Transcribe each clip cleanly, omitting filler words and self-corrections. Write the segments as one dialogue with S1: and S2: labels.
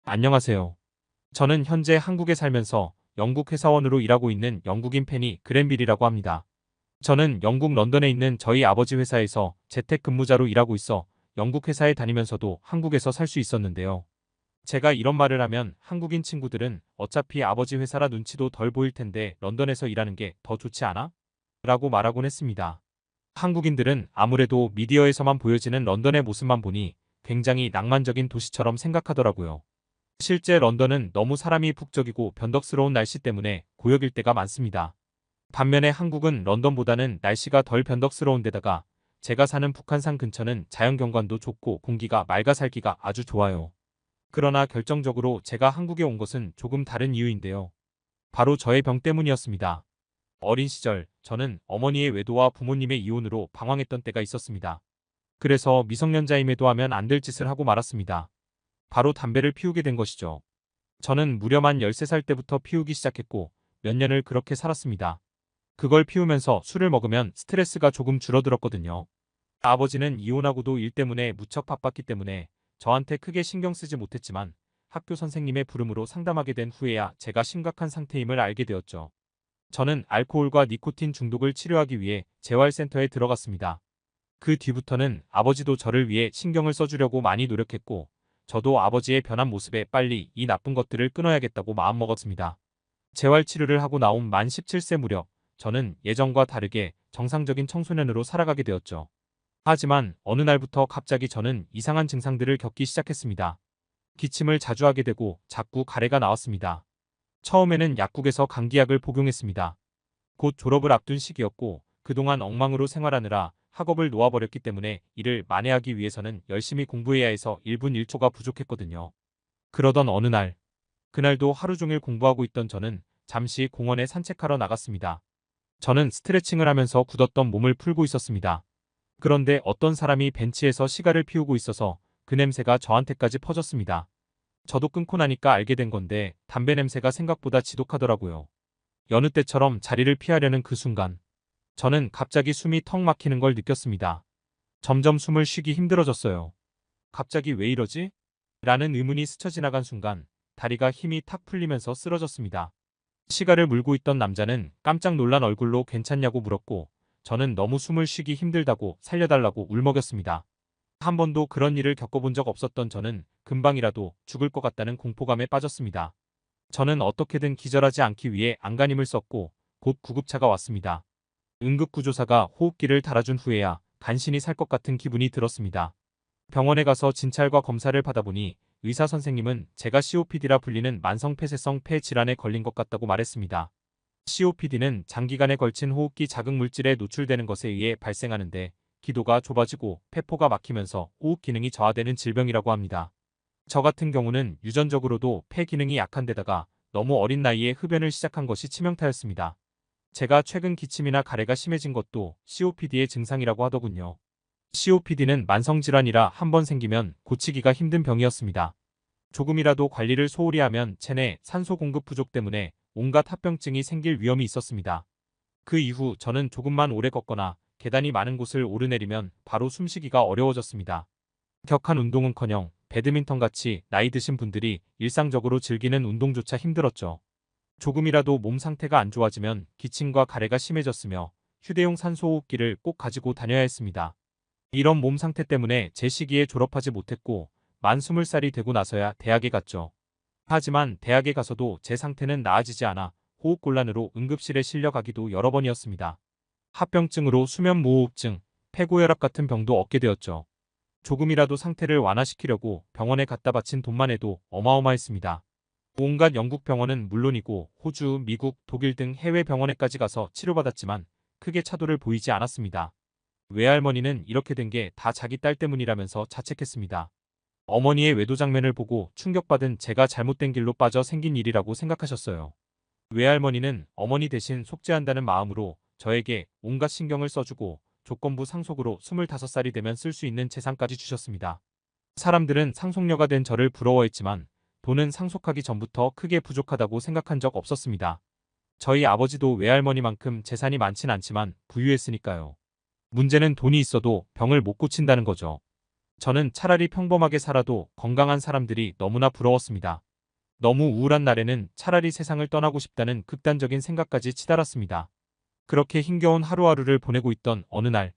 S1: 안녕하세요. 저는 현재 한국에 살면서 영국 회사원으로 일하고 있는 영국인 페니 그랜빌이라고 합니다. 저는 영국 런던에 있는 저희 아버지 회사에서 재택근무자로 일하고 있어 영국 회사에 다니면서도 한국에서 살 수 있었는데요. 제가 이런 말을 하면 한국인 친구들은 어차피 아버지 회사라 눈치도 덜 보일 텐데 런던에서 일하는 게 더 좋지 않아? 라고 말하곤 했습니다. 한국인들은 아무래도 미디어에서만 보여지는 런던의 모습만 보니 굉장히 낭만적인 도시처럼 생각하더라고요. 실제 런던은 너무 사람이 북적이고 변덕스러운 날씨 때문에 고역일 때가 많습니다. 반면에 한국은 런던보다는 날씨가 덜 변덕스러운 데다가 제가 사는 북한산 근처는 자연경관도 좋고 공기가 맑아 살기가 아주 좋아요. 그러나 결정적으로 제가 한국에 온 것은 조금 다른 이유인데요. 바로 저의 병 때문이었습니다. 어린 시절 저는 어머니의 외도와 부모님의 이혼으로 방황했던 때가 있었습니다. 그래서 미성년자임에도 하면 안 될 짓을 하고 말았습니다. 바로 담배를 피우게 된 것이죠. 저는 무려 만 13살 때부터 피우기 시작했고 몇 년을 그렇게 살았습니다. 그걸 피우면서 술을 먹으면 스트레스가 조금 줄어들었거든요. 아버지는 이혼하고도 일 때문에 무척 바빴기 때문에 저한테 크게 신경 쓰지 못했지만 학교 선생님의 부름으로 상담하게 된 후에야 제가 심각한 상태임을 알게 되었죠. 저는 알코올과 니코틴 중독을 치료하기 위해 재활센터에 들어갔습니다. 그 뒤부터는 아버지도 저를 위해 신경을 써주려고 많이 노력했고 저도 아버지의 변한 모습에 빨리 이 나쁜 것들을 끊어야겠다고 마음먹었습니다. 재활치료를 하고 나온 만 17세 무렵 저는 예전과 다르게 정상적인 청소년으로 살아가게 되었죠. 하지만 어느 날부터 갑자기 저는 이상한 증상들을 겪기 시작했습니다. 기침을 자주 하게 되고 자꾸 가래가 나왔습니다. 처음에는 약국에서 감기약을 복용했습니다. 곧 졸업을 앞둔 시기였고 그동안 엉망으로 생활하느라 학업을 놓아버렸기 때문에 이를 만회하기 위해서는 열심히 공부해야 해서 1분 1초가 부족했거든요. 그러던 어느 날, 그날도 하루 종일 공부하고 있던 저는 잠시 공원에 산책하러 나갔습니다. 저는 스트레칭을 하면서 굳었던 몸을 풀고 있었습니다. 그런데 어떤 사람이 벤치에서 시가를 피우고 있어서 그 냄새가 저한테까지 퍼졌습니다. 저도 끊고 나니까 알게 된 건데 담배 냄새가 생각보다 지독하더라고요. 여느 때처럼 자리를 피하려는 그 순간, 저는 갑자기 숨이 턱 막히는 걸 느꼈습니다. 점점 숨을 쉬기 힘들어졌어요. 갑자기 왜 이러지? 라는 의문이 스쳐 지나간 순간 다리가 힘이 탁 풀리면서 쓰러졌습니다. 시가를 물고 있던 남자는 깜짝 놀란 얼굴로 괜찮냐고 물었고 저는 너무 숨을 쉬기 힘들다고 살려달라고 울먹였습니다. 한 번도 그런 일을 겪어본 적 없었던 저는 금방이라도 죽을 것 같다는 공포감에 빠졌습니다. 저는 어떻게든 기절하지 않기 위해 안간힘을 썼고 곧 구급차가 왔습니다. 응급구조사가 호흡기를 달아준 후에야 간신히 살 것 같은 기분이 들었습니다. 병원에 가서 진찰과 검사를 받아보니 의사 선생님은 제가 COPD라 불리는 만성폐쇄성 폐 질환에 걸린 것 같다고 말했습니다. COPD는 장기간에 걸친 호흡기 자극 물질에 노출되는 것에 의해 발생하는데 기도가 좁아지고 폐포가 막히면서 호흡 기능이 저하되는 질병이라고 합니다. 저 같은 경우는 유전적으로도 폐 기능이 약한 데다가 너무 어린 나이에 흡연을 시작한 것이 치명타였습니다. 제가 최근 기침이나 가래가 심해진 것도 COPD의 증상이라고 하더군요. COPD는 만성질환이라 한 번 생기면 고치기가 힘든 병이었습니다. 조금이라도 관리를 소홀히 하면 체내 산소 공급 부족 때문에 온갖 합병증이 생길 위험이 있었습니다. 그 이후 저는 조금만 오래 걷거나 계단이 많은 곳을 오르내리면 바로 숨쉬기가 어려워졌습니다. 격한 운동은커녕 배드민턴같이 나이 드신 분들이 일상적으로 즐기는 운동조차 힘들었죠. 조금이라도 몸 상태가 안 좋아지면 기침과 가래가 심해졌으며 휴대용 산소호흡기를 꼭 가지고 다녀야 했습니다. 이런 몸 상태 때문에 제 시기에 졸업하지 못했고 만 20살이 되고 나서야 대학에 갔죠. 하지만 대학에 가서도 제 상태는 나아지지 않아 호흡곤란으로 응급실에 실려가기도 여러 번이었습니다. 합병증으로 수면무호흡증, 폐고혈압 같은 병도 얻게 되었죠. 조금이라도 상태를 완화시키려고 병원에 갖다 바친 돈만 해도 어마어마했습니다. 온갖 영국 병원은 물론이고 호주, 미국, 독일 등 해외 병원에까지 가서 치료받았지만 크게 차도를 보이지 않았습니다. 외할머니는 이렇게 된 게 다 자기 딸 때문이라면서 자책했습니다. 어머니의 외도 장면을 보고 충격받은 제가 잘못된 길로 빠져 생긴 일이라고 생각하셨어요. 외할머니는 어머니 대신 속죄한다는 마음으로 저에게 온갖 신경을 써주고 조건부 상속으로 25살이 되면 쓸 수 있는 재산까지 주셨습니다. 사람들은 상속녀가 된 저를 부러워했지만 돈은 상속하기 전부터 크게 부족하다고 생각한 적 없었습니다. 저희 아버지도 외할머니만큼 재산이 많진 않지만 부유했으니까요. 문제는 돈이 있어도 병을 못 고친다는 거죠. 저는 차라리 평범하게 살아도 건강한 사람들이 너무나 부러웠습니다. 너무 우울한 날에는 차라리 세상을 떠나고 싶다는 극단적인 생각까지 치달았습니다. 그렇게 힘겨운 하루하루를 보내고 있던 어느 날,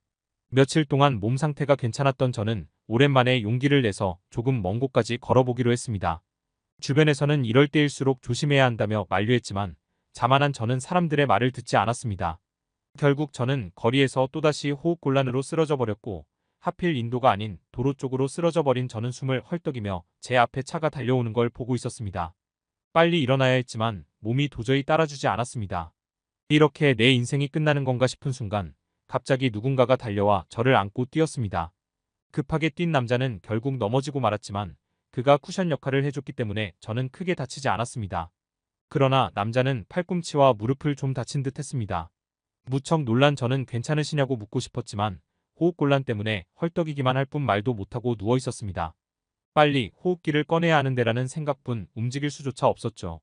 S1: 며칠 동안 몸 상태가 괜찮았던 저는 오랜만에 용기를 내서 조금 먼 곳까지 걸어보기로 했습니다. 주변에서는 이럴 때일수록 조심해야 한다며 만류했지만 자만한 저는 사람들의 말을 듣지 않았습니다. 결국 저는 거리에서 또다시 호흡곤란으로 쓰러져 버렸고, 하필 인도가 아닌 도로 쪽으로 쓰러져 버린 저는 숨을 헐떡이며 제 앞에 차가 달려오는 걸 보고 있었습니다. 빨리 일어나야 했지만 몸이 도저히 따라주지 않았습니다. 이렇게 내 인생이 끝나는 건가 싶은 순간 갑자기 누군가가 달려와 저를 안고 뛰었습니다. 급하게 뛴 남자는 결국 넘어지고 말았지만 그가 쿠션 역할을 해줬기 때문에 저는 크게 다치지 않았습니다. 그러나 남자는 팔꿈치와 무릎을 좀 다친 듯 했습니다. 무척 놀란 저는 괜찮으시냐고 묻고 싶었지만 호흡곤란 때문에 헐떡이기만 할 뿐 말도 못하고 누워 있었습니다. 빨리 호흡기를 꺼내야 하는데라는 생각뿐 움직일 수조차 없었죠.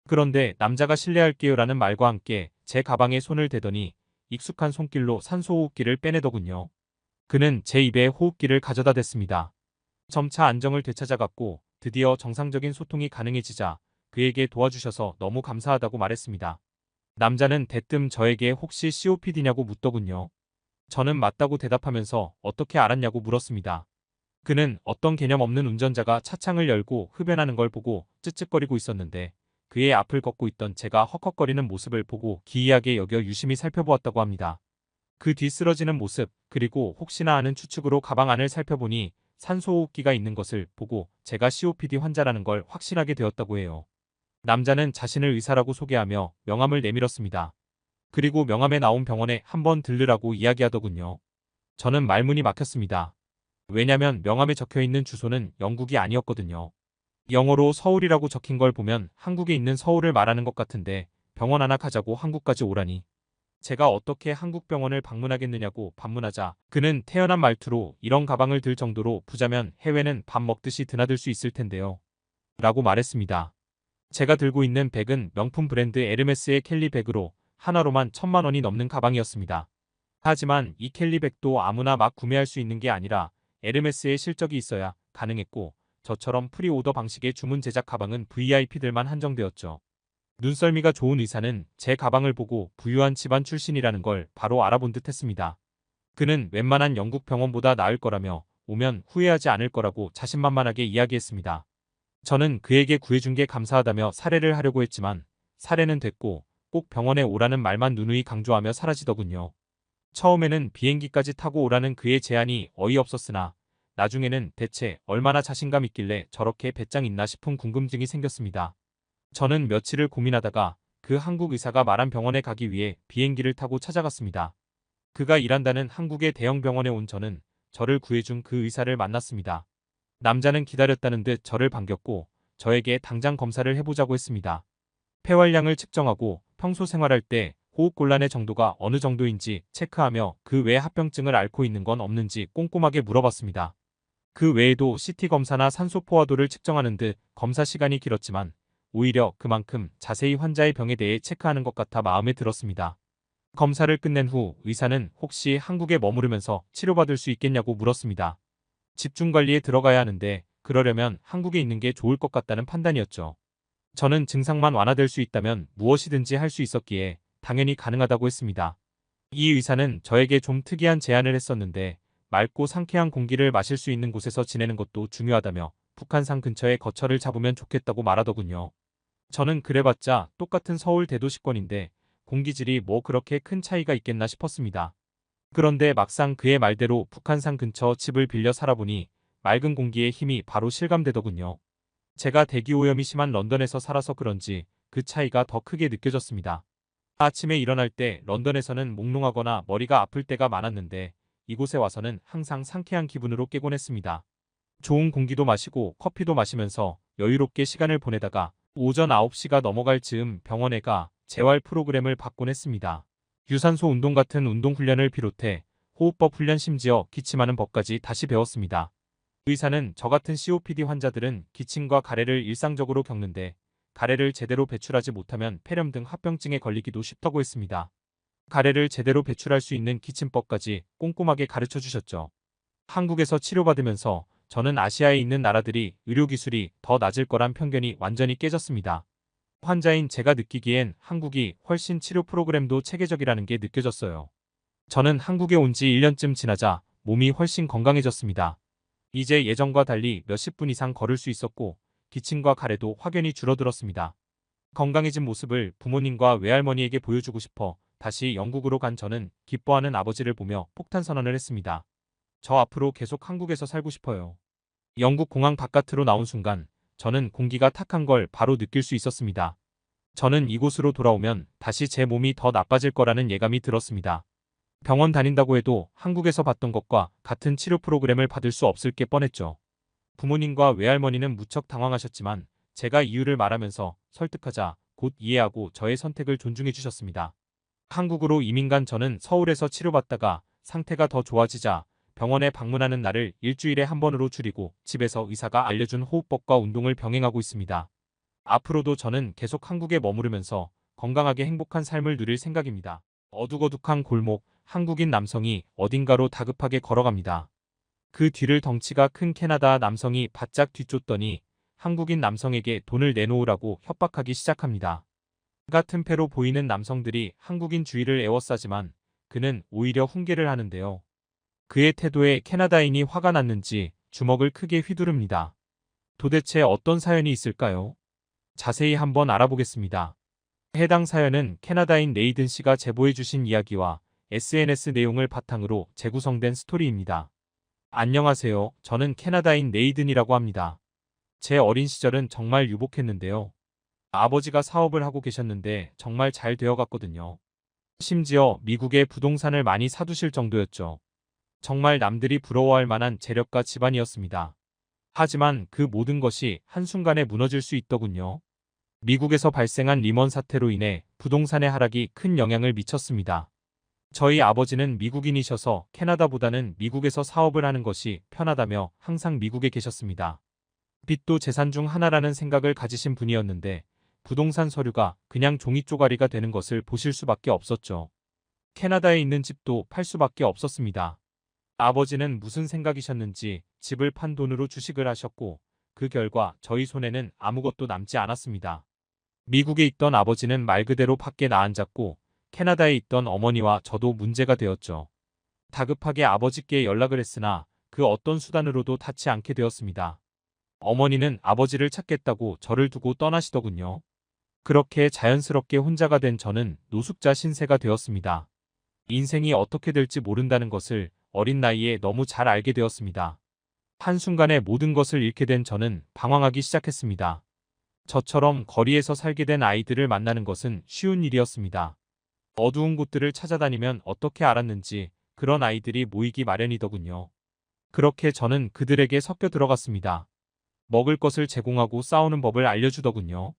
S1: 그런데 남자가 실례할게요라는 말과 함께 제 가방에 손을 대더니 익숙한 손길로 산소호흡기를 빼내더군요. 그는 제 입에 호흡기를 가져다 댔습니다. 점차 안정을 되찾아갔고 드디어 정상적인 소통이 가능해지자 그에게 도와주셔서 너무 감사하다고 말했습니다. 남자는 대뜸 저에게 혹시 COPD냐고 묻더군요. 저는 맞다고 대답하면서 어떻게 알았냐고 물었습니다. 그는 어떤 개념 없는 운전자가 차창을 열고 흡연하는 걸 보고 쯧쯧거리고 있었는데 그의 앞을 걷고 있던 제가 헉헉거리는 모습을 보고 기이하게 여겨 유심히 살펴보았다고 합니다. 그 뒤 쓰러지는 모습, 그리고 혹시나 하는 추측으로 가방 안을 살펴보니 산소호흡기가 있는 것을 보고 제가 COPD 환자라는 걸 확신하게 되었다고 해요. 남자는 자신을 의사라고 소개하며 명함을 내밀었습니다. 그리고 명함에 나온 병원에 한번 들르라고 이야기하더군요. 저는 말문이 막혔습니다. 왜냐면 명함에 적혀있는 주소는 영국이 아니었거든요. 영어로 서울이라고 적힌 걸 보면 한국에 있는 서울을 말하는 것 같은데 병원 하나 가자고 한국까지 오라니. 제가 어떻게 한국 병원을 방문하겠느냐고 반문하자 그는 태연한 말투로 이런 가방을 들 정도로 부자면 해외는 밥 먹듯이 드나들 수 있을 텐데요. 라고 말했습니다. 제가 들고 있는 백은 명품 브랜드 에르메스의 캘리백으로 하나로만 1,000만 원이 넘는 가방이었습니다. 하지만 이 캘리백도 아무나 막 구매할 수 있는 게 아니라 에르메스의 실적이 있어야 가능했고 저처럼 프리오더 방식의 주문 제작 가방은 VIP들만 한정되었죠. 눈썰미가 좋은 의사는 제 가방을 보고 부유한 집안 출신이라는 걸 바로 알아본 듯 했습니다. 그는 웬만한 영국 병원보다 나을 거라며 오면 후회하지 않을 거라고 자신만만하게 이야기했습니다. 저는 그에게 구해준 게 감사하다며 사례를 하려고 했지만 사례는 됐고 꼭 병원에 오라는 말만 누누이 강조하며 사라지더군요. 처음에는 비행기까지 타고 오라는 그의 제안이 어이없었으나 나중에는 대체 얼마나 자신감 있길래 저렇게 배짱 있나 싶은 궁금증이 생겼습니다. 저는 며칠을 고민하다가 그 한국 의사가 말한 병원에 가기 위해 비행기를 타고 찾아갔습니다. 그가 일한다는 한국의 대형 병원에 온 저는 저를 구해준 그 의사를 만났습니다. 남자는 기다렸다는 듯 저를 반겼고 저에게 당장 검사를 해보자고 했습니다. 폐활량을 측정하고 평소 생활할 때 호흡곤란의 정도가 어느 정도인지 체크하며 그 외 합병증을 앓고 있는 건 없는지 꼼꼼하게 물어봤습니다. 그 외에도 CT 검사나 산소 포화도를 측정하는 듯 검사 시간이 길었지만 오히려 그만큼 자세히 환자의 병에 대해 체크하는 것 같아 마음에 들었습니다. 검사를 끝낸 후 의사는 혹시 한국에 머무르면서 치료받을 수 있겠냐고 물었습니다. 집중관리에 들어가야 하는데 그러려면 한국에 있는 게 좋을 것 같다는 판단이었죠. 저는 증상만 완화될 수 있다면 무엇이든지 할 수 있었기에 당연히 가능하다고 했습니다. 이 의사는 저에게 좀 특이한 제안을 했었는데 맑고 상쾌한 공기를 마실 수 있는 곳에서 지내는 것도 중요하다며 북한산 근처에 거처를 잡으면 좋겠다고 말하더군요. 저는 그래봤자 똑같은 서울 대도시권인데 공기질이 뭐 그렇게 큰 차이가 있겠나 싶었습니다. 그런데 막상 그의 말대로 북한산 근처 집을 빌려 살아보니 맑은 공기의 힘이 바로 실감되더군요. 제가 대기오염이 심한 런던에서 살아서 그런지 그 차이가 더 크게 느껴졌습니다. 아침에 일어날 때 런던에서는 몽롱하거나 머리가 아플 때가 많았는데 이곳에 와서는 항상 상쾌한 기분으로 깨곤 했습니다. 좋은 공기도 마시고 커피도 마시면서 여유롭게 시간을 보내다가 오전 9시가 넘어갈 즈음 병원에 가 재활 프로그램을 받곤 했습니다. 유산소 운동 같은 운동 훈련을 비롯해 호흡법 훈련 심지어 기침하는 법까지 다시 배웠습니다. 의사는 저 같은 COPD 환자들은 기침과 가래를 일상적으로 겪는데 가래를 제대로 배출하지 못하면 폐렴 등 합병증에 걸리기도 쉽다고 했습니다. 가래를 제대로 배출할 수 있는 기침법까지 꼼꼼하게 가르쳐 주셨죠. 한국에서 치료받으면서 저는 아시아에 있는 나라들이 의료기술이 더 낮을 거란 편견이 완전히 깨졌습니다. 환자인 제가 느끼기엔 한국이 훨씬 치료 프로그램도 체계적이라는 게 느껴졌어요. 저는 한국에 온 지 1년쯤 지나자 몸이 훨씬 건강해졌습니다. 이제 예전과 달리 몇십 분 이상 걸을 수 있었고 기침과 가래도 확연히 줄어들었습니다. 건강해진 모습을 부모님과 외할머니에게 보여주고 싶어 다시 영국으로 간 저는 기뻐하는 아버지를 보며 폭탄 선언을 했습니다. 저 앞으로 계속 한국에서 살고 싶어요. 영국 공항 바깥으로 나온 순간 저는 공기가 탁한 걸 바로 느낄 수 있었습니다. 저는 이곳으로 돌아오면 다시 제 몸이 더 나빠질 거라는 예감이 들었습니다. 병원 다닌다고 해도 한국에서 받던 것과 같은 치료 프로그램을 받을 수 없을 게 뻔했죠. 부모님과 외할머니는 무척 당황하셨지만 제가 이유를 말하면서 설득하자 곧 이해하고 저의 선택을 존중해 주셨습니다. 한국으로 이민 간 저는 서울에서 치료받다가 상태가 더 좋아지자 병원에 방문하는 날을 일주일에 한 번으로 줄이고 집에서 의사가 알려준 호흡법과 운동을 병행하고 있습니다. 앞으로도 저는 계속 한국에 머무르면서 건강하게 행복한 삶을 누릴 생각입니다. 어둑어둑한 골목, 한국인 남성이 어딘가로 다급하게 걸어갑니다. 그 뒤를 덩치가 큰 캐나다 남성이 바짝 뒤쫓더니 한국인 남성에게 돈을 내놓으라고 협박하기 시작합니다. 같은 패로 보이는 남성들이 한국인 주의를 에워싸지만 그는 오히려 훈계를 하는데요. 그의 태도에 캐나다인이 화가 났는지 주먹을 크게 휘두릅니다. 도대체 어떤 사연이 있을까요? 자세히 한번 알아보겠습니다. 해당 사연은 캐나다인 네이든 씨가 제보해 주신 이야기와 SNS 내용을 바탕으로 재구성된 스토리입니다. 안녕하세요. 저는 캐나다인 네이든이라고 합니다. 제 어린 시절은 정말 유복했는데요. 아버지가 사업을 하고 계셨는데 정말 잘 되어갔거든요. 심지어 미국에 부동산을 많이 사두실 정도였죠. 정말 남들이 부러워할 만한 재력가 집안이었습니다. 하지만 그 모든 것이 한순간에 무너질 수 있더군요. 미국에서 발생한 리먼 사태로 인해 부동산의 하락이 큰 영향을 미쳤습니다. 저희 아버지는 미국인이셔서 캐나다보다는 미국에서 사업을 하는 것이 편하다며 항상 미국에 계셨습니다. 빚도 재산 중 하나라는 생각을 가지신 분이었는데 부동산 서류가 그냥 종이 쪼가리가 되는 것을 보실 수밖에 없었죠. 캐나다에 있는 집도 팔 수밖에 없었습니다. 아버지는 무슨 생각이셨는지 집을 판 돈으로 주식을 하셨고 그 결과 저희 손에는 아무것도 남지 않았습니다. 미국에 있던 아버지는 말 그대로 밖에 나앉았고 캐나다에 있던 어머니와 저도 문제가 되었죠. 다급하게 아버지께 연락을 했으나 그 어떤 수단으로도 닿지 않게 되었습니다. 어머니는 아버지를 찾겠다고 저를 두고 떠나시더군요. 그렇게 자연스럽게 혼자가 된 저는 노숙자 신세가 되었습니다. 인생이 어떻게 될지 모른다는 것을 어린 나이에 너무 잘 알게 되었습니다. 한순간에 모든 것을 잃게 된 저는 방황하기 시작했습니다. 저처럼 거리에서 살게 된 아이들을 만나는 것은 쉬운 일이었습니다. 어두운 곳들을 찾아다니면 어떻게 알았는지 그런 아이들이 모이기 마련이더군요. 그렇게 저는 그들에게 섞여 들어갔습니다. 먹을 것을 제공하고 싸우는 법을 알려주더군요.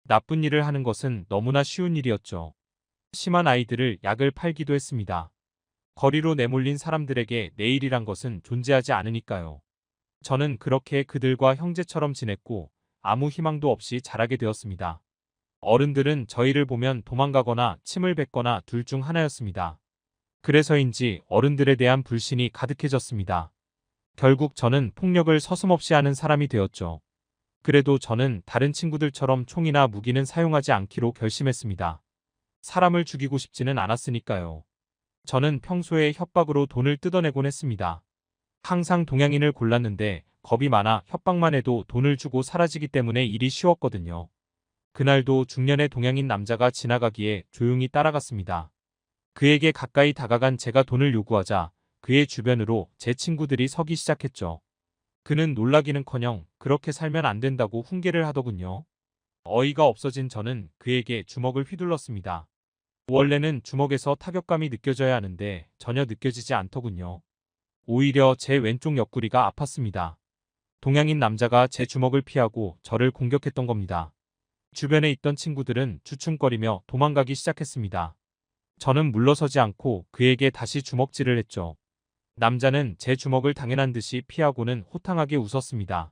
S1: 나쁜 일을 하는 것은 너무나 쉬운 일이었죠. 심한 아이들을 약을 팔기도 했습니다. 거리로 내몰린 사람들에게 내일이란 것은 존재하지 않으니까요. 저는 그렇게 그들과 형제처럼 지냈고 아무 희망도 없이 자라게 되었습니다. 어른들은 저희를 보면 도망가거나 침을 뱉거나 둘 중 하나였습니다. 그래서인지 어른들에 대한 불신이 가득해졌습니다. 결국 저는 폭력을 서슴없이 하는 사람이 되었죠. 그래도 저는 다른 친구들처럼 총이나 무기는 사용하지 않기로 결심했습니다. 사람을 죽이고 싶지는 않았으니까요. 저는 평소에 협박으로 돈을 뜯어내곤 했습니다. 항상 동양인을 골랐는데 겁이 많아 협박만 해도 돈을 주고 사라지기 때문에 일이 쉬웠거든요. 그날도 중년의 동양인 남자가 지나가기에 조용히 따라갔습니다. 그에게 가까이 다가간 제가 돈을 요구하자 그의 주변으로 제 친구들이 서기 시작했죠. 그는 놀라기는커녕 그렇게 살면 안 된다고 훈계를 하더군요. 어이가 없어진 저는 그에게 주먹을 휘둘렀습니다. 원래는 주먹에서 타격감이 느껴져야 하는데 전혀 느껴지지 않더군요. 오히려 제 왼쪽 옆구리가 아팠습니다. 동양인 남자가 제 주먹을 피하고 저를 공격했던 겁니다. 주변에 있던 친구들은 주춤거리며 도망가기 시작했습니다. 저는 물러서지 않고 그에게 다시 주먹질을 했죠. 남자는 제 주먹을 당연한 듯이 피하고는 호탕하게 웃었습니다.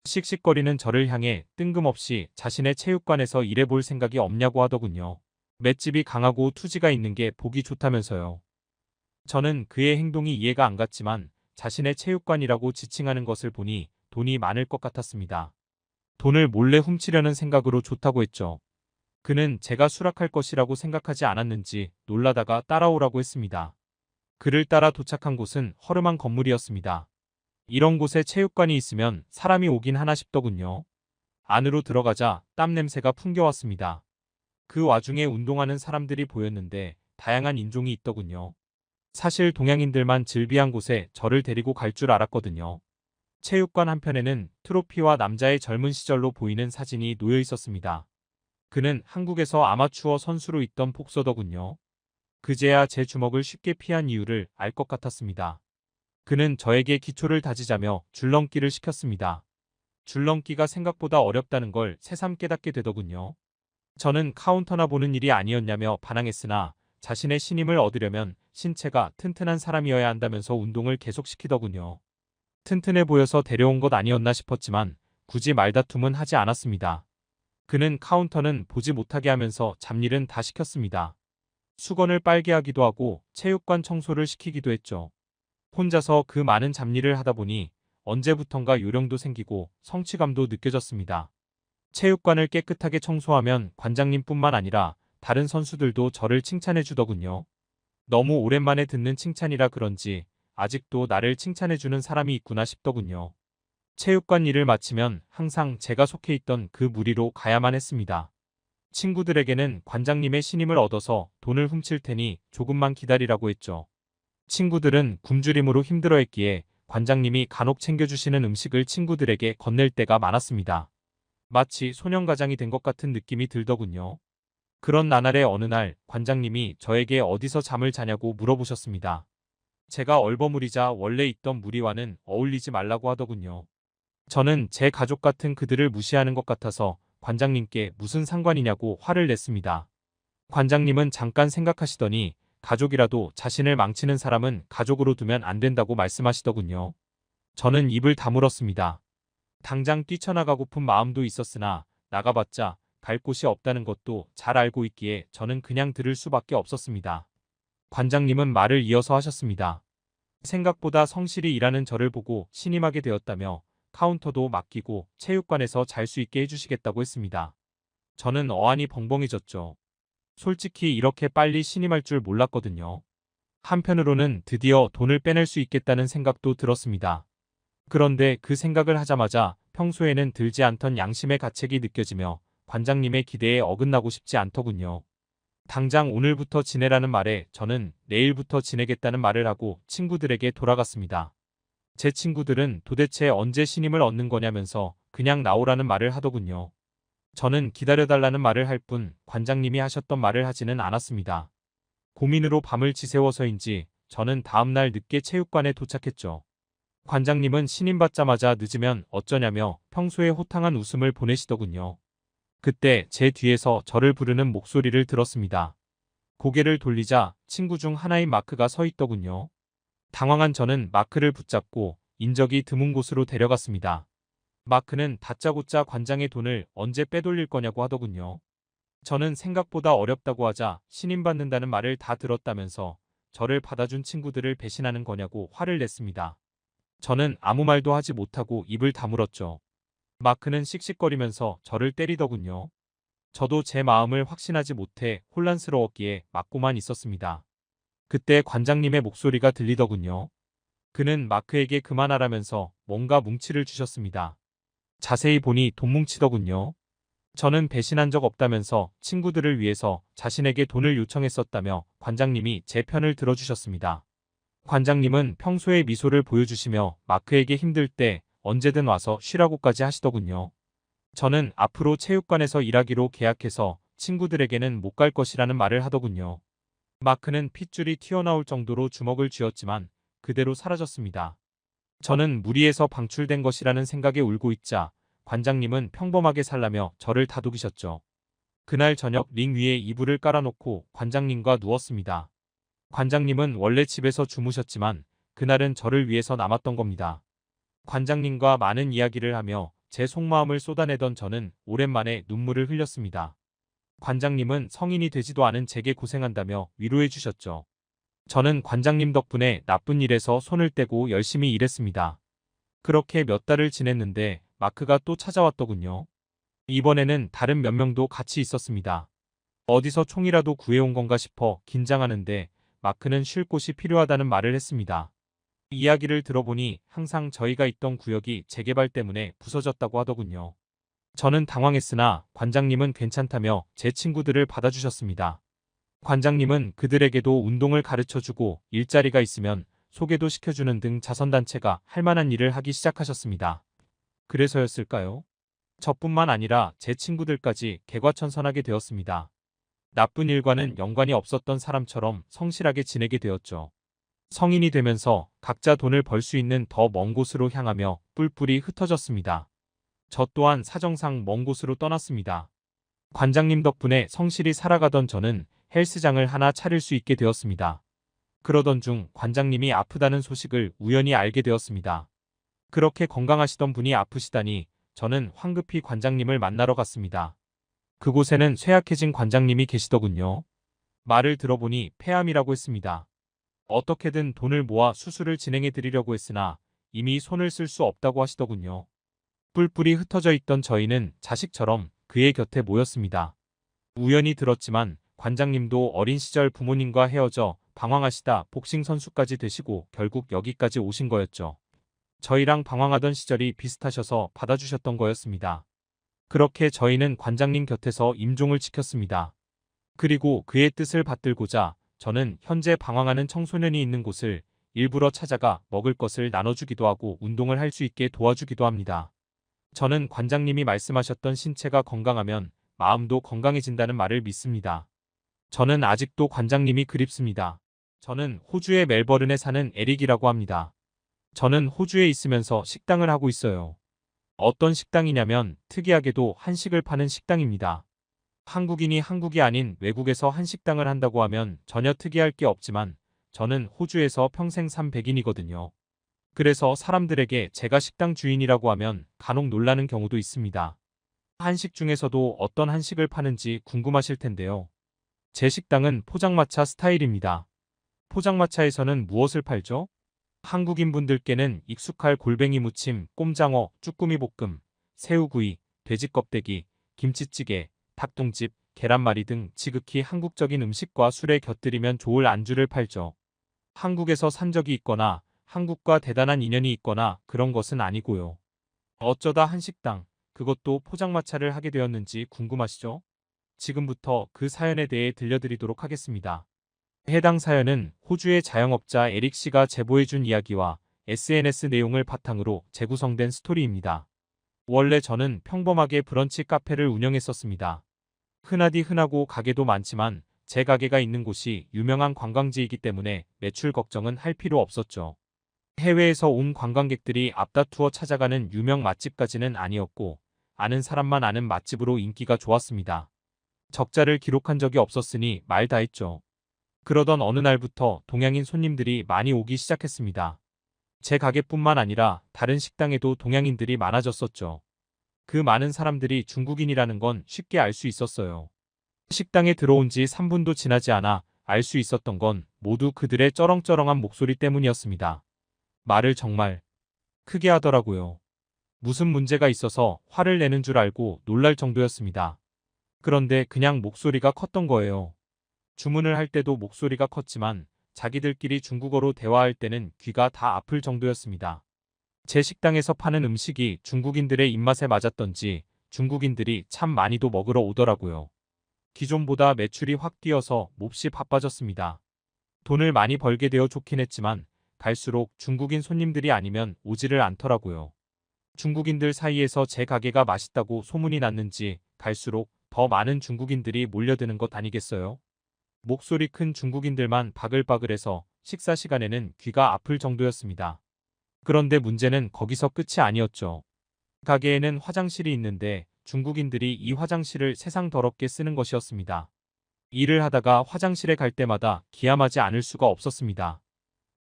S1: 씩씩거리는 저를 향해 뜬금없이 자신의 체육관에서 일해볼 생각이 없냐고 하더군요. 맷집이 강하고 투지가 있는 게 보기 좋다면서요. 저는 그의 행동이 이해가 안 갔지만 자신의 체육관이라고 지칭하는 것을 보니 돈이 많을 것 같았습니다. 돈을 몰래 훔치려는 생각으로 좋다고 했죠. 그는 제가 수락할 것이라고 생각하지 않았는지 놀라다가 따라오라고 했습니다. 그를 따라 도착한 곳은 허름한 건물이었습니다. 이런 곳에 체육관이 있으면 사람이 오긴 하나 싶더군요. 안으로 들어가자 땀 냄새가 풍겨왔습니다. 그 와중에 운동하는 사람들이 보였는데 다양한 인종이 있더군요. 사실 동양인들만 즐비한 곳에 저를 데리고 갈 줄 알았거든요. 체육관 한편에는 트로피와 남자의 젊은 시절로 보이는 사진이 놓여 있었습니다. 그는 한국에서 아마추어 선수로 있던 복서더군요. 그제야 제 주먹을 쉽게 피한 이유를 알 것 같았습니다. 그는 저에게 기초를 다지자며 줄넘기를 시켰습니다. 줄넘기가 생각보다 어렵다는 걸 새삼 깨닫게 되더군요. 저는 카운터나 보는 일이 아니었냐며 반항했으나 자신의 신임을 얻으려면 신체가 튼튼한 사람이어야 한다면서 운동을 계속시키더군요. 튼튼해 보여서 데려온 것 아니었나 싶었지만 굳이 말다툼은 하지 않았습니다. 그는 카운터는 보지 못하게 하면서 잡일은 다 시켰습니다. 수건을 빨게 하기도 하고 체육관 청소를 시키기도 했죠. 혼자서 그 많은 잡일을 하다 보니 언제부턴가 요령도 생기고 성취감도 느껴졌습니다. 체육관을 깨끗하게 청소하면 관장님뿐만 아니라 다른 선수들도 저를 칭찬해 주더군요. 너무 오랜만에 듣는 칭찬이라 그런지 아직도 나를 칭찬해 주는 사람이 있구나 싶더군요. 체육관 일을 마치면 항상 제가 속해 있던 그 무리로 가야만 했습니다. 친구들에게는 관장님의 신임을 얻어서 돈을 훔칠 테니 조금만 기다리라고 했죠. 친구들은 굶주림으로 힘들어했기에 관장님이 간혹 챙겨주시는 음식을 친구들에게 건넬 때가 많았습니다. 마치 소년가장이 된 것 같은 느낌이 들더군요. 그런 나날의 어느 날 관장님이 저에게 어디서 잠을 자냐고 물어보셨습니다. 제가 얼버무리자 원래 있던 무리와는 어울리지 말라고 하더군요. 저는 제 가족 같은 그들을 무시하는 것 같아서 관장님께 무슨 상관이냐고 화를 냈습니다. 관장님은 잠깐 생각하시더니 가족이라도 자신을 망치는 사람은 가족으로 두면 안 된다고 말씀하시더군요. 저는 입을 다물었습니다. 당장 뛰쳐나가고픈 마음도 있었으나 나가봤자 갈 곳이 없다는 것도 잘 알고 있기에 저는 그냥 들을 수밖에 없었습니다. 관장님은 말을 이어서 하셨습니다. 생각보다 성실히 일하는 저를 보고 신임하게 되었다며 카운터도 맡기고 체육관에서 잘 수 있게 해주시겠다고 했습니다. 저는 어안이 벙벙해졌죠. 솔직히 이렇게 빨리 신임할 줄 몰랐거든요. 한편으로는 드디어 돈을 빼낼 수 있겠다는 생각도 들었습니다. 그런데 그 생각을 하자마자 평소에는 들지 않던 양심의 가책이 느껴지며 관장님의 기대에 어긋나고 싶지 않더군요. 당장 오늘부터 지내라는 말에 저는 내일부터 지내겠다는 말을 하고 친구들에게 돌아갔습니다. 제 친구들은 도대체 언제 신임을 얻는 거냐면서 그냥 나오라는 말을 하더군요. 저는 기다려달라는 말을 할 뿐 관장님이 하셨던 말을 하지는 않았습니다. 고민으로 밤을 지새워서인지 저는 다음날 늦게 체육관에 도착했죠. 관장님은 신임받자마자 늦으면 어쩌냐며 평소에 호탕한 웃음을 보내시더군요. 그때 제 뒤에서 저를 부르는 목소리를 들었습니다. 고개를 돌리자 친구 중 하나인 마크가 서 있더군요. 당황한 저는 마크를 붙잡고 인적이 드문 곳으로 데려갔습니다. 마크는 다짜고짜 관장의 돈을 언제 빼돌릴 거냐고 하더군요. 저는 생각보다 어렵다고 하자 신임받는다는 말을 다 들었다면서 저를 받아준 친구들을 배신하는 거냐고 화를 냈습니다. 저는 아무 말도 하지 못하고 입을 다물었죠. 마크는 씩씩거리면서 저를 때리더군요. 저도 제 마음을 확신하지 못해 혼란스러웠기에 맞고만 있었습니다. 그때 관장님의 목소리가 들리더군요. 그는 마크에게 그만하라면서 뭔가 뭉치를 주셨습니다. 자세히 보니 돈 뭉치더군요. 저는 배신한 적 없다면서 친구들을 위해서 자신에게 돈을 요청했었다며 관장님이 제 편을 들어주셨습니다. 관장님은 평소에 미소를 보여주시며 마크에게 힘들 때 언제든 와서 쉬라고까지 하시더군요. 저는 앞으로 체육관에서 일하기로 계약해서 친구들에게는 못 갈 것이라는 말을 하더군요. 마크는 핏줄이 튀어나올 정도로 주먹을 쥐었지만 그대로 사라졌습니다. 저는 무리에서 방출된 것이라는 생각에 울고 있자 관장님은 평범하게 살라며 저를 다독이셨죠. 그날 저녁 링 위에 이불을 깔아놓고 관장님과 누웠습니다. 관장님은 원래 집에서 주무셨지만 그날은 저를 위해서 남았던 겁니다. 관장님과 많은 이야기를 하며 제 속마음을 쏟아내던 저는 오랜만에 눈물을 흘렸습니다. 관장님은 성인이 되지도 않은 제게 고생한다며 위로해 주셨죠. 저는 관장님 덕분에 나쁜 일에서 손을 떼고 열심히 일했습니다. 그렇게 몇 달을 지냈는데 마크가 또 찾아왔더군요. 이번에는 다른 몇 명도 같이 있었습니다. 어디서 총이라도 구해온 건가 싶어 긴장하는데 마크는 쉴 곳이 필요하다는 말을 했습니다. 이야기를 들어보니 항상 저희가 있던 구역이 재개발 때문에 부서졌다고 하더군요. 저는 당황했으나 관장님은 괜찮다며 제 친구들을 받아주셨습니다. 관장님은 그들에게도 운동을 가르쳐주고 일자리가 있으면 소개도 시켜주는 등 자선단체가 할 만한 일을 하기 시작하셨습니다. 그래서였을까요? 저뿐만 아니라 제 친구들까지 개과천선하게 되었습니다. 나쁜 일과는 연관이 없었던 사람처럼 성실하게 지내게 되었죠. 성인이 되면서 각자 돈을 벌 수 있는 더 먼 곳으로 향하며 뿔뿔이 흩어졌습니다. 저 또한 사정상 먼 곳으로 떠났습니다. 관장님 덕분에 성실히 살아가던 저는 헬스장을 하나 차릴 수 있게 되었습니다. 그러던 중 관장님이 아프다는 소식을 우연히 알게 되었습니다. 그렇게 건강하시던 분이 아프시다니 저는 황급히 관장님을 만나러 갔습니다. 그곳에는 쇠약해진 관장님이 계시더군요. 말을 들어보니 폐암이라고 했습니다. 어떻게든 돈을 모아 수술을 진행해 드리려고 했으나 이미 손을 쓸 수 없다고 하시더군요. 뿔뿔이 흩어져 있던 저희는 자식처럼 그의 곁에 모였습니다. 우연히 들었지만 관장님도 어린 시절 부모님과 헤어져 방황하시다 복싱 선수까지 되시고 결국 여기까지 오신 거였죠. 저희랑 방황하던 시절이 비슷하셔서 받아주셨던 거였습니다. 그렇게 저희는 관장님 곁에서 임종을 지켰습니다. 그리고 그의 뜻을 받들고자 저는 현재 방황하는 청소년이 있는 곳을 일부러 찾아가 먹을 것을 나눠주기도 하고 운동을 할 수 있게 도와주기도 합니다. 저는 관장님이 말씀하셨던 신체가 건강하면 마음도 건강해진다는 말을 믿습니다. 저는 아직도 관장님이 그립습니다. 저는 호주의 멜버른에 사는 에릭이라고 합니다. 저는 호주에 있으면서 식당을 하고 있어요. 어떤 식당이냐면 특이하게도 한식을 파는 식당입니다. 한국인이 한국이 아닌 외국에서 한식당을 한다고 하면 전혀 특이할 게 없지만 저는 호주에서 평생 산 백인이거든요. 그래서 사람들에게 제가 식당 주인이라고 하면 간혹 놀라는 경우도 있습니다. 한식 중에서도 어떤 한식을 파는지 궁금하실 텐데요. 제 식당은 포장마차 스타일입니다. 포장마차에서는 무엇을 팔죠? 한국인분들께는 익숙할 골뱅이 무침, 꼼장어, 쭈꾸미 볶음, 새우구이, 돼지 껍데기, 김치찌개, 닭똥집, 계란말이 등 지극히 한국적인 음식과 술에 곁들이면 좋을 안주를 팔죠. 한국에서 산 적이 있거나 한국과 대단한 인연이 있거나 그런 것은 아니고요. 어쩌다 한식당, 그것도 포장마차를 하게 되었는지 궁금하시죠? 지금부터 그 사연에 대해 들려드리도록 하겠습니다. 해당 사연은 호주의 자영업자 에릭 씨가 제보해준 이야기와 SNS 내용을 바탕으로 재구성된 스토리입니다. 원래 저는 평범하게 브런치 카페를 운영했었습니다. 흔하디 흔하고 가게도 많지만 제 가게가 있는 곳이 유명한 관광지이기 때문에 매출 걱정은 할 필요 없었죠. 해외에서 온 관광객들이 앞다투어 찾아가는 유명 맛집까지는 아니었고 아는 사람만 아는 맛집으로 인기가 좋았습니다. 적자를 기록한 적이 없었으니 말 다 했죠. 그러던 어느 날부터 동양인 손님들이 많이 오기 시작했습니다. 제 가게뿐만 아니라 다른 식당에도 동양인들이 많아졌었죠. 그 많은 사람들이 중국인이라는 건 쉽게 알 수 있었어요. 식당에 들어온 지 3분도 지나지 않아 알 수 있었던 건 모두 그들의 쩌렁쩌렁한 목소리 때문이었습니다. 말을 정말 크게 하더라고요. 무슨 문제가 있어서 화를 내는 줄 알고 놀랄 정도였습니다. 그런데 그냥 목소리가 컸던 거예요. 주문을 할 때도 목소리가 컸지만 자기들끼리 중국어로 대화할 때는 귀가 다 아플 정도였습니다. 제 식당에서 파는 음식이 중국인들의 입맛에 맞았던지 중국인들이 참 많이도 먹으러 오더라고요. 기존보다 매출이 확 뛰어서 몹시 바빠졌습니다. 돈을 많이 벌게 되어 좋긴 했지만 갈수록 중국인 손님들이 아니면 오지를 않더라고요. 중국인들 사이에서 제 가게가 맛있다고 소문이 났는지 갈수록 더 많은 중국인들이 몰려드는 것 아니겠어요? 목소리 큰 중국인들만 바글바글해서 식사 시간에는 귀가 아플 정도였습니다. 그런데 문제는 거기서 끝이 아니었죠. 가게에는 화장실이 있는데 중국인들이 이 화장실을 세상 더럽게 쓰는 것이었습니다. 일을 하다가 화장실에 갈 때마다 기함하지 않을 수가 없었습니다.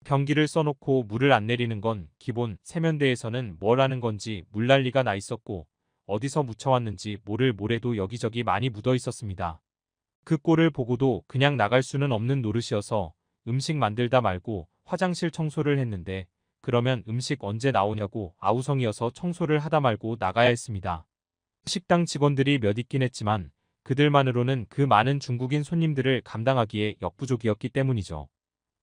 S1: 변기를 써놓고 물을 안 내리는 건 기본, 세면대에서는 뭘 하는 건지 물난리가 나 있었고 어디서 묻혀왔는지 모를 모래도 여기저기 많이 묻어 있었습니다. 그 꼴을 보고도 그냥 나갈 수는 없는 노릇이어서 음식 만들다 말고 화장실 청소를 했는데 그러면 음식 언제 나오냐고 아우성이어서 청소를 하다 말고 나가야 했습니다. 식당 직원들이 몇 있긴 했지만 그들만으로는 그 많은 중국인 손님들을 감당하기에 역부족이었기 때문이죠.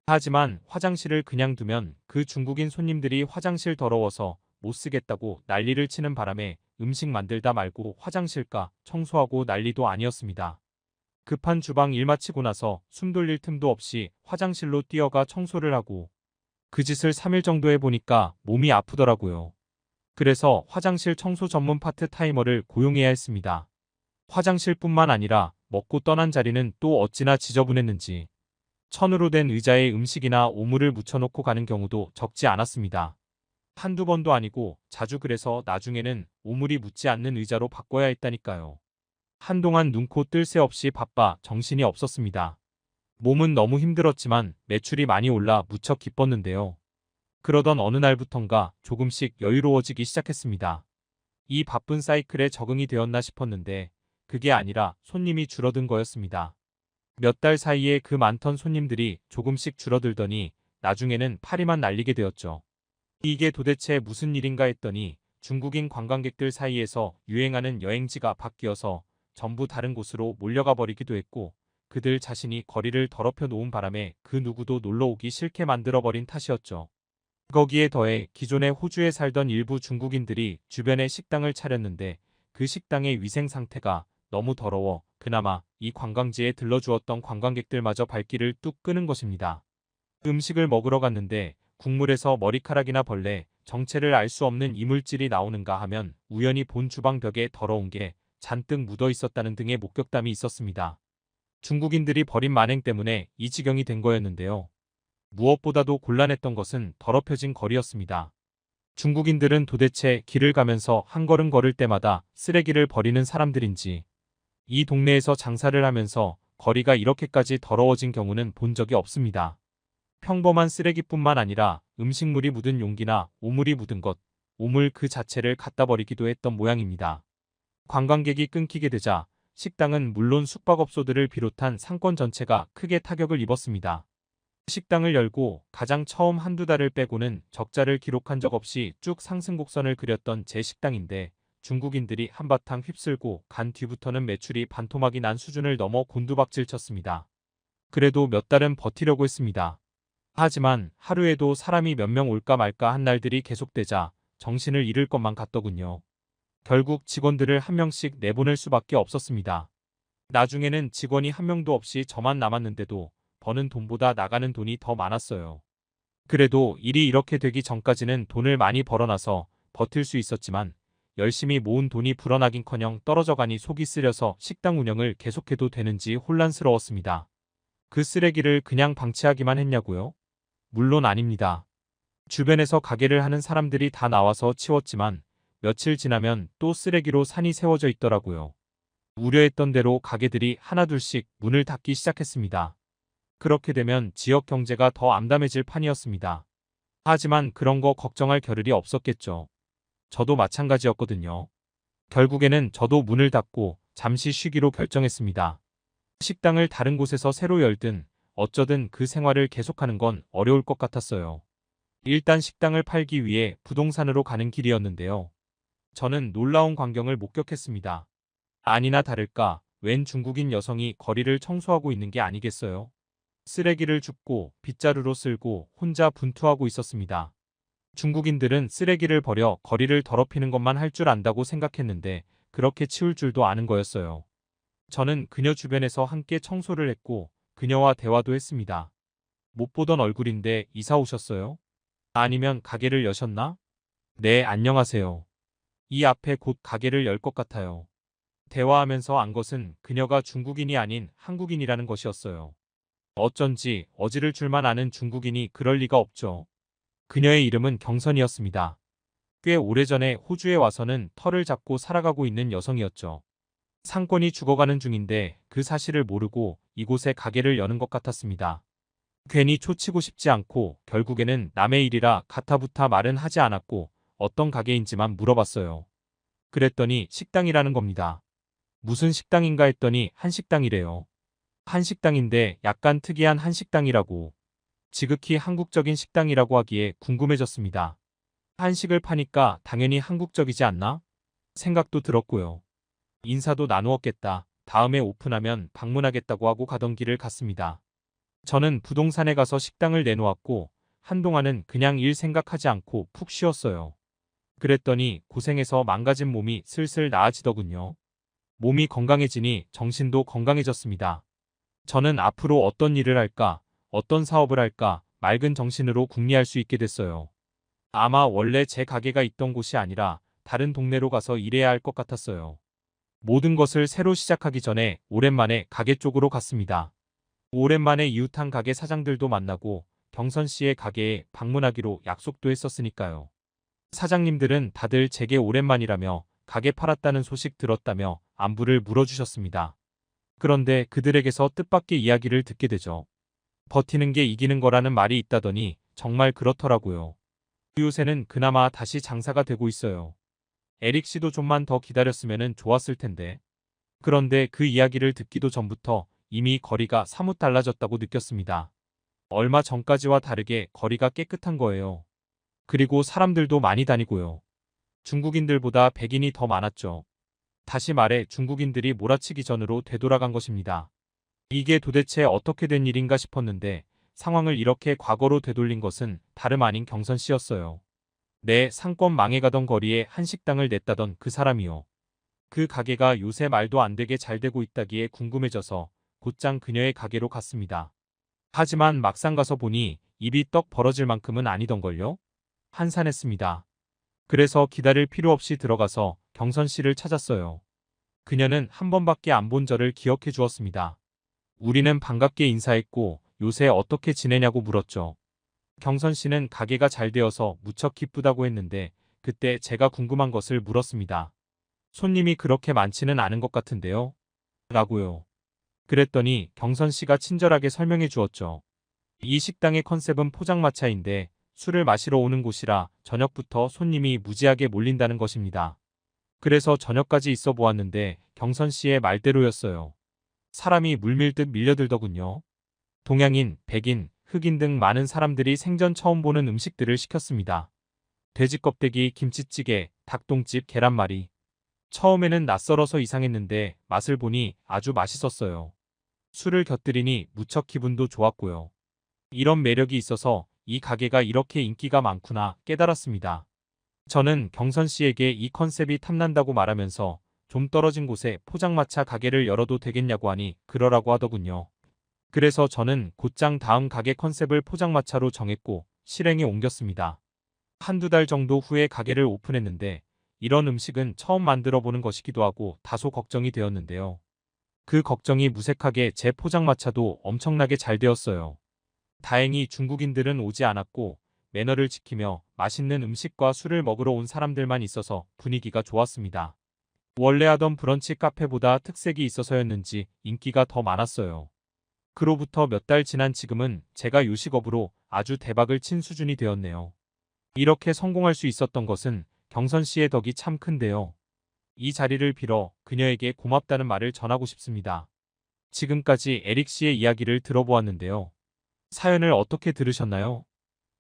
S1: 하지만 화장실을 그냥 두면 그 중국인 손님들이 화장실 더러워서 못 쓰겠다고 난리를 치는 바람에 음식 만들다 말고 화장실가 청소하고 난리도 아니었습니다. 급한 주방 일 마치고 나서 숨 돌릴 틈도 없이 화장실로 뛰어가 청소를 하고 그 짓을 3일 정도 해보니까 몸이 아프더라고요. 그래서 화장실 청소 전문 파트타이머를 고용해야 했습니다. 화장실뿐만 아니라 먹고 떠난 자리는 또 어찌나 지저분했는지 천으로 된 의자에 음식이나 오물을 묻혀놓고 가는 경우도 적지 않았습니다. 한두 번도 아니고 자주 그래서 나중에는 오물이 묻지 않는 의자로 바꿔야 했다니까요. 한동안 눈코 뜰 새 없이 바빠 정신이 없었습니다. 몸은 너무 힘들었지만 매출이 많이 올라 무척 기뻤는데요. 그러던 어느 날부턴가 조금씩 여유로워지기 시작했습니다. 이 바쁜 사이클에 적응이 되었나 싶었는데 그게 아니라 손님이 줄어든 거였습니다. 몇 달 사이에 그 많던 손님들이 조금씩 줄어들더니 나중에는 파리만 날리게 되었죠. 이게 도대체 무슨 일인가 했더니 중국인 관광객들 사이에서 유행하는 여행지가 바뀌어서 전부 다른 곳으로 몰려가 버리기도 했고 그들 자신이 거리를 더럽혀 놓은 바람에 그 누구도 놀러 오기 싫게 만들어 버린 탓이었죠. 거기에 더해 기존에 호주에 살던 일부 중국인들이 주변에 식당을 차렸는데 그 식당의 위생 상태가 너무 더러워 그나마 이 관광지에 들러주었던 관광객들마저 발길을 뚝 끄는 것입니다. 음식을 먹으러 갔는데 국물에서 머리카락이나 벌레, 정체를 알 수 없는 이물질이 나오는가 하면 우연히 본 주방 벽에 더러운 게 잔뜩 묻어 있었다는 등의 목격담이 있었습니다. 중국인들이 벌인 만행 때문에 이 지경이 된 거였는데요. 무엇보다도 곤란했던 것은 더럽혀진 거리였습니다. 중국인들은 도대체 길을 가면서 한 걸음 걸을 때마다 쓰레기를 버리는 사람들인지 이 동네에서 장사를 하면서 거리가 이렇게까지 더러워진 경우는 본 적이 없습니다. 평범한 쓰레기뿐만 아니라 음식물이 묻은 용기나 오물이 묻은 것, 오물 그 자체를 갖다 버리기도 했던 모양입니다. 관광객이 끊기게 되자 식당은 물론 숙박업소들을 비롯한 상권 전체가 크게 타격을 입었습니다. 식당을 열고 가장 처음 한두 달을 빼고는 적자를 기록한 적 없이 쭉 상승 곡선을 그렸던 제 식당인데 중국인들이 한바탕 휩쓸고 간 뒤부터는 매출이 반토막이 난 수준을 넘어 곤두박질 쳤습니다. 그래도 몇 달은 버티려고 했습니다. 하지만 하루에도 사람이 몇 명 올까 말까 한 날들이 계속되자 정신을 잃을 것만 같더군요. 결국 직원들을 한 명씩 내보낼 수밖에 없었습니다. 나중에는 직원이 한 명도 없이 저만 남았는데도 버는 돈보다 나가는 돈이 더 많았어요. 그래도 일이 이렇게 되기 전까지는 돈을 많이 벌어놔서 버틸 수 있었지만 열심히 모은 돈이 불어나긴커녕 떨어져가니 속이 쓰려서 식당 운영을 계속해도 되는지 혼란스러웠습니다. 그 쓰레기를 그냥 방치하기만 했냐고요? 물론 아닙니다. 주변에서 가게를 하는 사람들이 다 나와서 치웠지만 며칠 지나면 또 쓰레기로 산이 세워져 있더라고요. 우려했던 대로 가게들이 하나둘씩 문을 닫기 시작했습니다. 그렇게 되면 지역 경제가 더 암담해질 판이었습니다. 하지만 그런 거 걱정할 겨를이 없었겠죠. 저도 마찬가지였거든요. 결국에는 저도 문을 닫고 잠시 쉬기로 결정했습니다. 식당을 다른 곳에서 새로 열든 어쩌든 그 생활을 계속하는 건 어려울 것 같았어요. 일단 식당을 팔기 위해 부동산으로 가는 길이었는데요. 저는 놀라운 광경을 목격했습니다. 아니나 다를까 웬 중국인 여성이 거리를 청소하고 있는 게 아니겠어요? 쓰레기를 줍고 빗자루로 쓸고 혼자 분투하고 있었습니다. 중국인들은 쓰레기를 버려 거리를 더럽히는 것만 할 줄 안다고 생각했는데 그렇게 치울 줄도 아는 거였어요. 저는 그녀 주변에서 함께 청소를 했고 그녀와 대화도 했습니다. 못 보던 얼굴인데 이사 오셨어요? 아니면 가게를 여셨나? 네, 안녕하세요. 이 앞에 곧 가게를 열 것 같아요. 대화하면서 안 것은 그녀가 중국인이 아닌 한국인이라는 것이었어요. 어쩐지 어지를 줄만 아는 중국인이 그럴 리가 없죠. 그녀의 이름은 경선이었습니다. 꽤 오래전에 호주에 와서는 터를 잡고 살아가고 있는 여성이었죠. 상권이 죽어가는 중인데 그 사실을 모르고 이곳에 가게를 여는 것 같았습니다. 괜히 초치고 싶지 않고 결국에는 남의 일이라 가타부타 말은 하지 않았고 어떤 가게인지만 물어봤어요. 그랬더니 식당이라는 겁니다. 무슨 식당인가 했더니 한식당이래요. 한식당인데 약간 특이한 한식당이라고. 지극히 한국적인 식당이라고 하기에 궁금해졌습니다. 한식을 파니까 당연히 한국적이지 않나? 생각도 들었고요. 인사도 나누었겠다. 다음에 오픈하면 방문하겠다고 하고 가던 길을 갔습니다. 저는 부동산에 가서 식당을 내놓았고 한동안은 그냥 일 생각하지 않고 푹 쉬었어요. 그랬더니 고생해서 망가진 몸이 슬슬 나아지더군요. 몸이 건강해지니 정신도 건강해졌습니다. 저는 앞으로 어떤 일을 할까, 어떤 사업을 할까 맑은 정신으로 궁리할 수 있게 됐어요. 아마 원래 제 가게가 있던 곳이 아니라 다른 동네로 가서 일해야 할 것 같았어요. 모든 것을 새로 시작하기 전에 오랜만에 가게 쪽으로 갔습니다. 오랜만에 이웃한 가게 사장들도 만나고 경선 씨의 가게에 방문하기로 약속도 했었으니까요. 사장님들은 다들 제게 오랜만이라며 가게 팔았다는 소식 들었다며 안부를 물어주셨습니다. 그런데 그들에게서 뜻밖의 이야기를 듣게 되죠. 버티는 게 이기는 거라는 말이 있다더니 정말 그렇더라고요. 요새는 그나마 다시 장사가 되고 있어요. 에릭 씨도 좀만 더 기다렸으면 좋았을 텐데. 그런데 그 이야기를 듣기도 전부터 이미 거리가 사뭇 달라졌다고 느꼈습니다. 얼마 전까지와 다르게 거리가 깨끗한 거예요. 그리고 사람들도 많이 다니고요. 중국인들보다 백인이 더 많았죠. 다시 말해 중국인들이 몰아치기 전으로 되돌아간 것입니다. 이게 도대체 어떻게 된 일인가 싶었는데 상황을 이렇게 과거로 되돌린 것은 다름 아닌 경선 씨였어요. 내 상권 망해가던 거리에 한식당을 냈다던 그 사람이요. 그 가게가 요새 말도 안 되게 잘 되고 있다기에 궁금해져서 곧장 그녀의 가게로 갔습니다. 하지만 막상 가서 보니 입이 떡 벌어질 만큼은 아니던걸요? 한산했습니다. 그래서 기다릴 필요 없이 들어가서 경선 씨를 찾았어요. 그녀는 한 번밖에 안 본 저를 기억해 주었습니다. 우리는 반갑게 인사했고 요새 어떻게 지내냐고 물었죠. 경선 씨는 가게가 잘 되어서 무척 기쁘다고 했는데 그때 제가 궁금한 것을 물었습니다. 손님이 그렇게 많지는 않은 것 같은데요? 라고요. 그랬더니 경선 씨가 친절하게 설명해 주었죠. 이 식당의 컨셉은 포장마차인데 술을 마시러 오는 곳이라 저녁부터 손님이 무지하게 몰린다는 것입니다. 그래서 저녁까지 있어 보았는데 경선 씨의 말대로였어요. 사람이 물밀듯 밀려들더군요. 동양인, 백인, 흑인 등 많은 사람들이 생전 처음 보는 음식들을 시켰습니다. 돼지 껍데기, 김치찌개, 닭똥집, 계란말이. 처음에는 낯설어서 이상했는데 맛을 보니 아주 맛있었어요. 술을 곁들이니 무척 기분도 좋았고요. 이런 매력이 있어서 이 가게가 이렇게 인기가 많구나 깨달았습니다. 저는 경선 씨에게 이 컨셉이 탐난다고 말하면서 좀 떨어진 곳에 포장마차 가게를 열어도 되겠냐고 하니 그러라고 하더군요. 그래서 저는 곧장 다음 가게 컨셉을 포장마차로 정했고 실행에 옮겼습니다. 한두 달 정도 후에 가게를 오픈했는데 이런 음식은 처음 만들어 보는 것이기도 하고 다소 걱정이 되었는데요. 그 걱정이 무색하게 제 포장마차도 엄청나게 잘 되었어요. 다행히 중국인들은 오지 않았고 매너를 지키며 맛있는 음식과 술을 먹으러 온 사람들만 있어서 분위기가 좋았습니다. 원래 하던 브런치 카페보다 특색이 있어서였는지 인기가 더 많았어요. 그로부터 몇 달 지난 지금은 제가 요식업으로 아주 대박을 친 수준이 되었네요. 이렇게 성공할 수 있었던 것은 경선 씨의 덕이 참 큰데요. 이 자리를 빌어 그녀에게 고맙다는 말을 전하고 싶습니다. 지금까지 에릭 씨의 이야기를 들어보았는데요. 사연을 어떻게 들으셨나요?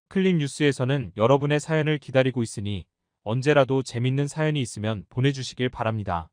S1: 클립 뉴스에서는 여러분의 사연을 기다리고 있으니 언제라도 재밌는 사연이 있으면 보내주시길 바랍니다.